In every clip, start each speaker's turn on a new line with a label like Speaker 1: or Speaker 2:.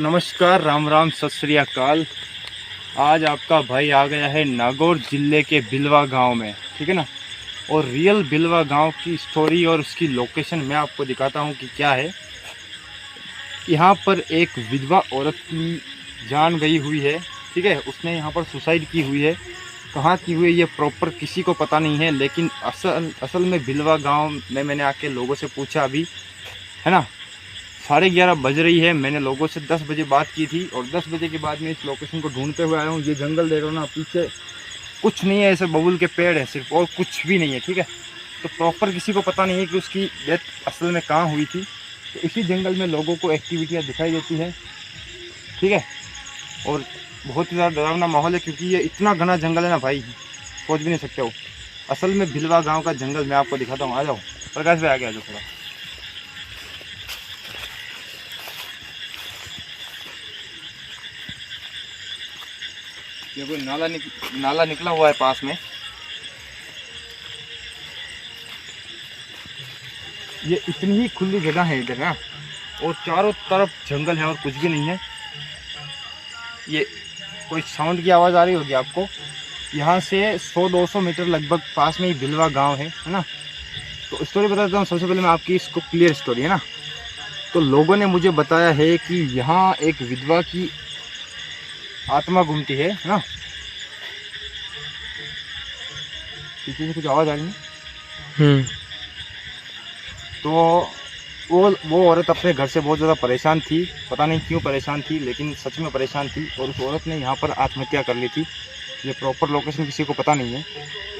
Speaker 1: नमस्कार, राम राम, सत श्री अकाल। आज आपका भाई आ गया है नागौर ज़िले के बिलवा गांव में, ठीक है ना। और रियल बिलवा गांव की स्टोरी और उसकी लोकेशन मैं आपको दिखाता हूं कि क्या है। यहां पर एक विधवा औरत की जान गई हुई है, ठीक है। उसने यहां पर सुसाइड की हुई है। कहाँ की हुई है ये प्रॉपर किसी को पता नहीं है, लेकिन असल में बिलवा गाँव में मैंने आके लोगों से पूछा अभी, है ना। 11:30 बज रही है। मैंने लोगों से 10 बजे बात की थी और 10 बजे के बाद मैं इस लोकेशन को ढूंढते हुए आया हूँ। ये जंगल देख रहा हूँ ना, पीछे कुछ नहीं है, ऐसे बबूल के पेड़ है सिर्फ, और कुछ भी नहीं है, ठीक है। तो प्रॉपर किसी को पता नहीं है कि उसकी डेथ असल में कहाँ हुई थी। तो इसी जंगल में लोगों को एक्टिविटियाँ दिखाई देती है, ठीक है। और बहुत ही ज़्यादा डरावना माहौल है, क्योंकि ये इतना घना जंगल है ना भाई, सोच भी नहीं सकते हो। असल में भिलवा गाँव का जंगल मैं आपको दिखाता हूँ। आ जाओ प्रकाश भाई, आगे आ जाओ थोड़ा। ये कोई नाला निकला हुआ है पास में। ये इतनी ही खुली जगह है इधर ना, और चारों तरफ जंगल है और कुछ भी नहीं है। ये कोई साउंड की आवाज़ आ रही होगी आपको। यहाँ से 100-200 मीटर लगभग पास में ही बिलवा गांव है ना। तो स्टोरी बता देता हूँ। सबसे पहले मैं आपकी इसको क्लियर स्टोरी है ना। तो लोगों ने मुझे बताया है कि यहाँ एक विधवा की आत्मा घूमती है ना। पीछे से कुछ आवाज़ आ रही है। तो वो औरत अपने घर से बहुत ज़्यादा परेशान थी, पता नहीं क्यों परेशान थी, लेकिन सच में परेशान थी। और उस औरत ने यहाँ पर आत्महत्या कर ली थी। ये प्रॉपर लोकेशन किसी को पता नहीं है।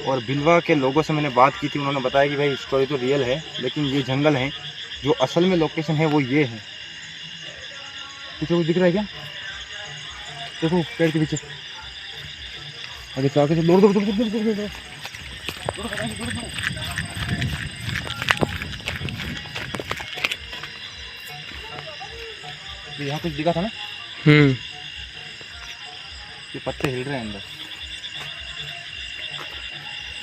Speaker 1: और बिलवा के लोगों से मैंने बात की थी, उन्होंने बताया कि भाई स्टोरी तो रियल है, लेकिन ये जंगल है, जो असल में लोकेशन है वो ये है। पीछे कुछ दिख रहा है क्या? देखो पेड़ के पीछे। आगे से आगे से दौड़ दौड़ दौड़ दौड़ दौड़ दौड़। यहाँ कुछ दिखा था ना। ये पत्ते हिल रहे हैं अंदर।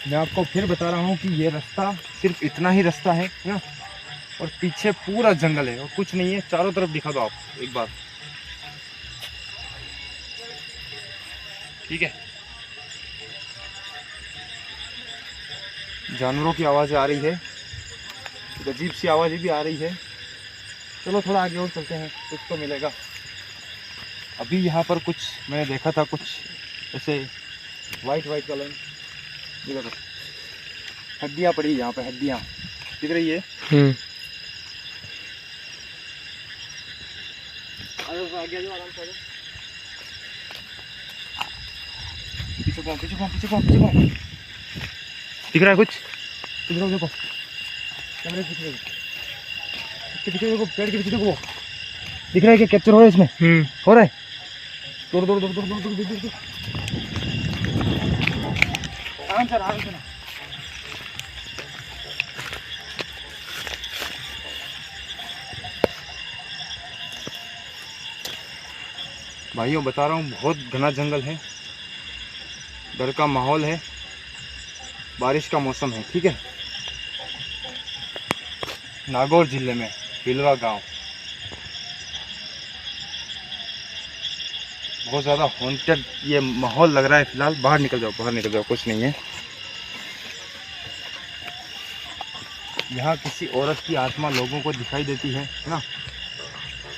Speaker 1: मैं आपको फिर बता रहा हूँ कि ये रास्ता सिर्फ इतना ही रास्ता है ना, और पीछे पूरा जंगल है और कुछ नहीं है। चारों तरफ दिखा दो आप एक बार, ठीक है। जानवरों की आवाज़ें आ रही है, अजीब सी आवाज़ें भी आ रही है। चलो थोड़ा आगे और चलते हैं, कुछ तो मिलेगा। अभी यहाँ पर कुछ मैंने देखा था, कुछ ऐसे वाइट कलर देखो, हड्डियाँ पड़ी यहाँ पे, हड्डियाँ दिख रही है। आगे जाओ, आराम से पीछे कौन दिख रहा है? कुछ देखो कैमरे के पीछे देखो, पेड़ के पीछे देखो, दिख रहा है क्या? कैप्चर हो रहा है इसमें? हो रहा है। दौड़ आराम से ना। भाइयों बता रहा हूँ, बहुत घना जंगल है, डर का माहौल है, बारिश का मौसम है, ठीक है। नागौर जिले में बिलवा गांव बहुत ज़्यादा हॉन्टेड ये माहौल लग रहा है फिलहाल। बाहर निकल जाओ, कुछ नहीं है यहाँ। किसी औरत की आत्मा लोगों को दिखाई देती है ना।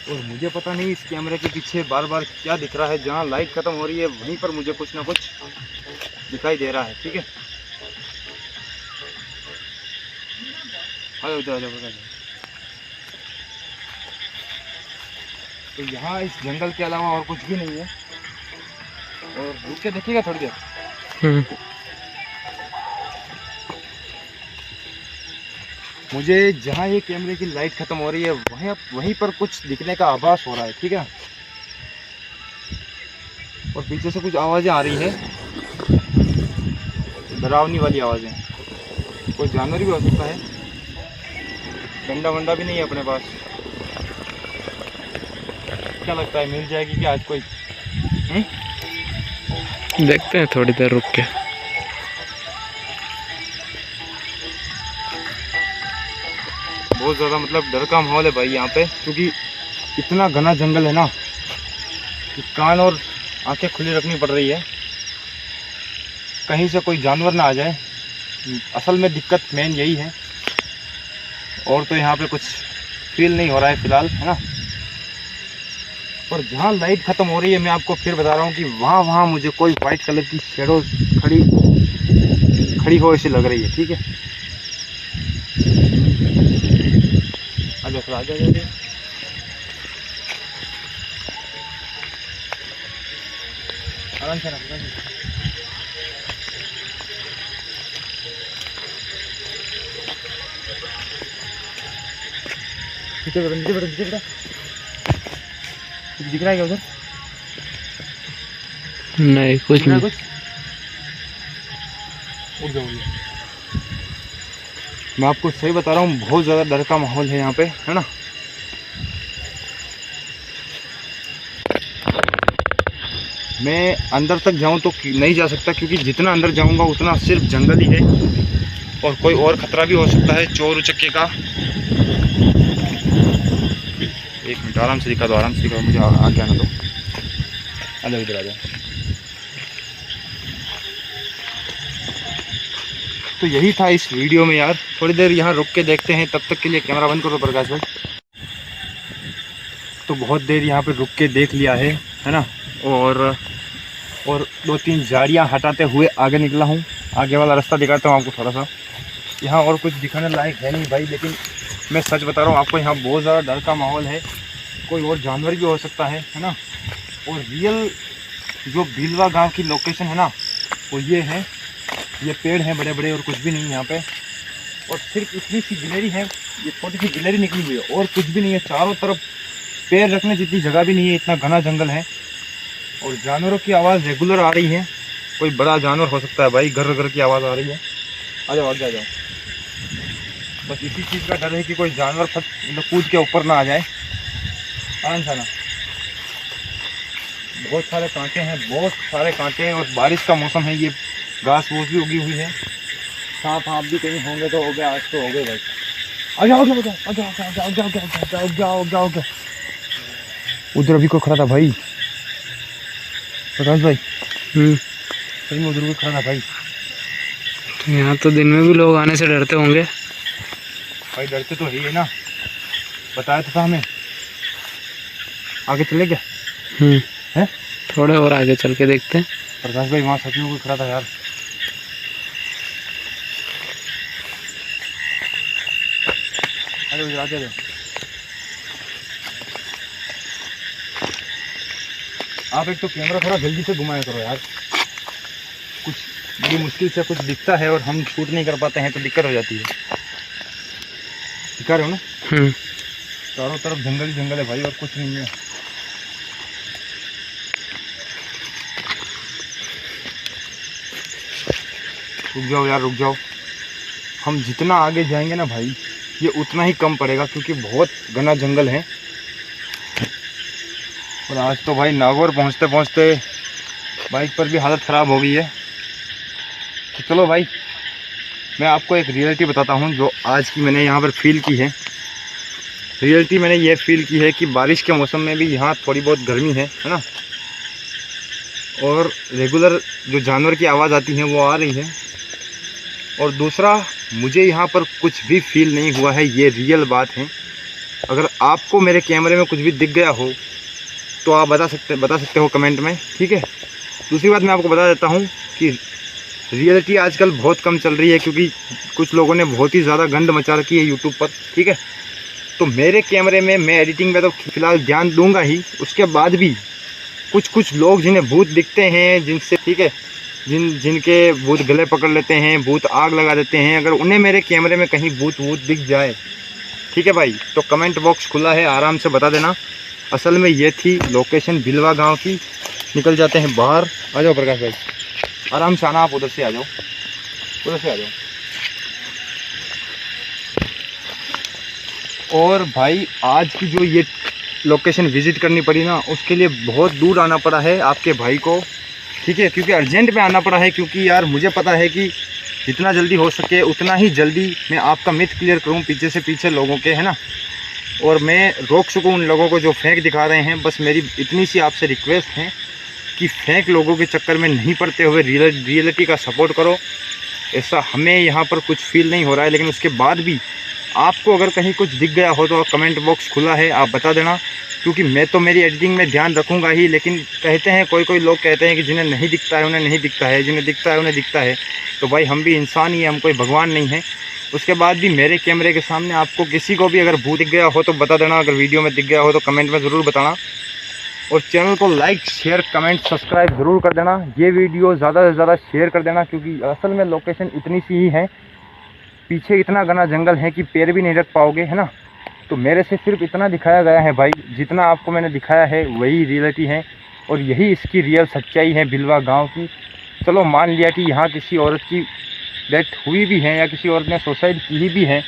Speaker 1: और मुझे पता नहीं इस कैमरे के पीछे बार बार क्या दिख रहा है। जहाँ लाइट ख़त्म हो रही है वहीं पर मुझे कुछ ना कुछ दिखाई दे रहा है, ठीक है। आ जाओ। तो यहाँ इस जंगल के अलावा और कुछ भी नहीं है। और रुक के देखिएगा थोड़ी देर। मुझे जहाँ ये कैमरे की लाइट ख़त्म हो रही है वहीं पर कुछ दिखने का आभास हो रहा है, ठीक है। और पीछे से कुछ आवाज़ें आ रही है, डरावनी वाली आवाज़ें। कोई जानवर भी हो सकता है। डंडा वंडा भी नहीं है अपने पास। क्या लगता है मिल जाएगी क्या आज कोई?
Speaker 2: देखते हैं थोड़ी देर रुक के।
Speaker 1: बहुत ज़्यादा मतलब डर का माहौल है भाई यहाँ पे, क्योंकि इतना घना जंगल है ना। कि कान और आंखें खुली रखनी पड़ रही है, कहीं से कोई जानवर ना आ जाए। असल में दिक्कत मेन यही है, और तो यहाँ पे कुछ फील नहीं हो रहा है फ़िलहाल, है ना। पर जहाँ लाइट ख़त्म हो रही है, मैं आपको फिर बता रहा हूँ कि वहाँ मुझे कोई वाइट कलर की शेडो खड़ी हो ऐसी लग रही है। ठीक है, आ जाओ आ जाओ। आराम से नीचे बेटा कुछ दिख रहा है क्या उधर?
Speaker 2: नहीं, कुछ नहीं।
Speaker 1: कुछ उठ जाओ। मैं आपको सही बता रहा हूँ, बहुत ज़्यादा डर का माहौल है यहाँ पे, है ना। मैं अंदर तक जाऊँ तो नहीं जा सकता, क्योंकि जितना अंदर जाऊँगा उतना सिर्फ जंगल ही है, और कोई और ख़तरा भी हो सकता है चोर उचक्के का। एक मिनट, आराम से दिखा दो, आराम से दिखा दो, मुझे आगे आना दो। आ जाओ इधर आ जाओ। तो यही था इस वीडियो में यार, थोड़ी देर यहाँ रुक के देखते हैं। तब तक के लिए कैमरा बंद करो प्रकाश भाई। तो बहुत देर यहाँ पे रुक के देख लिया है ना। और 2-3 झाड़ियाँ हटाते हुए आगे निकला हूँ। आगे वाला रास्ता दिखाता हूँ आपको थोड़ा सा। यहाँ और कुछ दिखाने लायक है नहीं भाई, लेकिन मैं सच बता रहा हूँ आपको, यहाँ बहुत ज़्यादा डर का माहौल है। कोई और जानवर भी हो सकता है ना। और रियल जो भिलवा गांव की लोकेशन है ना, वो ये है। ये पेड़ हैं बड़े बड़े और कुछ भी नहीं है यहाँ पे। और सिर्फ इतनी सी गिलहरी है, ये छोटी सी गिलहरी निकली हुई है, और कुछ भी नहीं है। चारों तरफ पैर रखने जितनी जगह भी नहीं है, इतना घना जंगल है। और जानवरों की आवाज़ रेगुलर आ रही है। कोई बड़ा जानवर हो सकता है भाई, घर घर की आवाज़ आ रही है। आ जाओ आगे आ जाओ। बस इसी चीज़ का डर है कि कोई जानवर मतलब कूद के ऊपर ना आ जाए। आराम से ना। बहुत सारे कांटे हैं, बहुत सारे कांटे हैं, और बारिश का मौसम है। ये घास फूस भी उगी हुई है। सांप आप भी कहीं होंगे तो हो गया, आज तो हो गए भाई। आ जाओ जाओ जाओ जाओ जाओ जाओ जाओ जाओ जाओ जाओ जाओ। उधर अभी कोई खड़ा था भाई, प्रकाश भाई। सही में उधर कोई खड़ा था भाई।
Speaker 2: यहाँ तो दिन में भी लोग आने से डरते होंगे
Speaker 1: भाई। डरते तो है ना, बताया तो था हमें। आगे चले क्या? हैं?
Speaker 2: थोड़े और आगे चल के देखते हैं।
Speaker 1: प्रकाश भाई वहाँ सच में कोई खड़ा था यार। अरे आगे आप एक तो कैमरा थोड़ा जल्दी से घुमाया करो यार। कुछ बड़ी मुश्किल से कुछ दिखता है और हम शूट नहीं कर पाते हैं तो दिक्कत हो जाती है। दिखा रहे हो ना? चारों तरफ जंगल ही जंगल है भाई, और कुछ नहीं है। रुक जाओ यार, रुक जाओ। हम जितना आगे जाएंगे ना भाई, ये उतना ही कम पड़ेगा, क्योंकि बहुत घना जंगल है। और आज तो भाई नागौर पहुंचते पहुंचते बाइक पर भी हालत ख़राब हो गई है। तो चलो भाई, मैं आपको एक रियलिटी बताता हूं जो आज की मैंने यहाँ पर फील की है। रियलिटी मैंने ये फील की है कि बारिश के मौसम में भी यहाँ थोड़ी बहुत गर्मी है ना। और रेगुलर जो जानवर की आवाज़ आती है वो आ रही है। और दूसरा, मुझे यहाँ पर कुछ भी फील नहीं हुआ है, ये रियल बात है। अगर आपको मेरे कैमरे में कुछ भी दिख गया हो तो आप बता सकते हो कमेंट में, ठीक है। दूसरी बात मैं आपको बता देता हूँ कि रियलिटी आजकल बहुत कम चल रही है, क्योंकि कुछ लोगों ने बहुत ही ज़्यादा गंद मचा रखी है यूट्यूब पर, ठीक है। तो मेरे कैमरे में मैं एडिटिंग में तो फ़िलहाल ध्यान दूंगा ही, उसके बाद भी कुछ लोग जिन्हें भूत दिखते हैं, जिनसे, ठीक है, जिनके भूत गले पकड़ लेते हैं, भूत आग लगा देते हैं, अगर उन्हें मेरे कैमरे में कहीं भूत दिख जाए, ठीक है भाई, तो कमेंट बॉक्स खुला है, आराम से बता देना। असल में ये थी लोकेशन भिलवा गांव की। निकल जाते हैं बाहर। आ जाओ प्रकाश भाई, आराम से आना। आप उधर से आ जाओ, उधर से आ जाओ। और भाई आज की जो ये लोकेशन विज़िट करनी पड़ी ना, उसके लिए बहुत दूर आना पड़ा है आपके भाई को, ठीक है, क्योंकि अर्जेंट में आना पड़ा है। क्योंकि यार मुझे पता है कि जितना जल्दी हो सके उतना ही जल्दी मैं आपका मिथ क्लियर करूं पीछे से पीछे लोगों के, है ना। और मैं रोक सकूँ उन लोगों को जो फेक दिखा रहे हैं। बस मेरी इतनी सी आपसे रिक्वेस्ट है कि फेक लोगों के चक्कर में नहीं पड़ते हुए रियलिटी का सपोर्ट करो। ऐसा हमें यहाँ पर कुछ फील नहीं हो रहा है, लेकिन उसके बाद भी आपको अगर कहीं कुछ दिख गया हो तो कमेंट बॉक्स खुला है, आप बता देना। क्योंकि मैं तो मेरी एडिटिंग में ध्यान रखूँगा ही, लेकिन कहते हैं कोई लोग कहते हैं कि जिन्हें नहीं दिखता है उन्हें नहीं दिखता है, जिन्हें दिखता है उन्हें दिखता है। तो भाई हम भी इंसान ही हैं, हम कोई भगवान नहीं है। उसके बाद भी मेरे कैमरे के सामने आपको किसी को भी अगर भूत दिख गया हो तो बता देना। अगर वीडियो में दिख गया हो तो कमेंट में ज़रूर बताना, और चैनल को लाइक शेयर कमेंट सब्सक्राइब ज़रूर कर देना। ये वीडियो ज़्यादा से ज़्यादा शेयर कर देना, क्योंकि असल में लोकेशन इतनी सी ही है, पीछे इतना घना जंगल है कि पैर भी नहीं रख पाओगे, है ना। तो मेरे से सिर्फ इतना दिखाया गया है भाई, जितना आपको मैंने दिखाया है वही रियलिटी है, और यही इसकी रियल सच्चाई है बिलवा गांव की। चलो मान लिया कि यहाँ किसी औरत की डेथ हुई भी है या किसी औरत ने सुसाइड की भी है,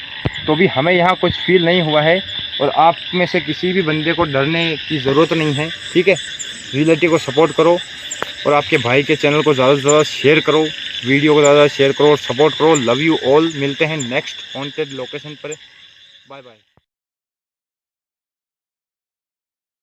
Speaker 1: तो भी हमें यहाँ कुछ फील नहीं हुआ है, और आप में से किसी भी बंदे को डरने की ज़रूरत नहीं है, ठीक है। रियलिटी को सपोर्ट करो और आपके भाई के चैनल को ज़्यादा से ज़्यादा शेयर करो, वीडियो को ज़्यादा शेयर करो और सपोर्ट करो। Love you all. मिलते हैं नेक्स्ट हॉन्टेड लोकेशन पर। Bye bye.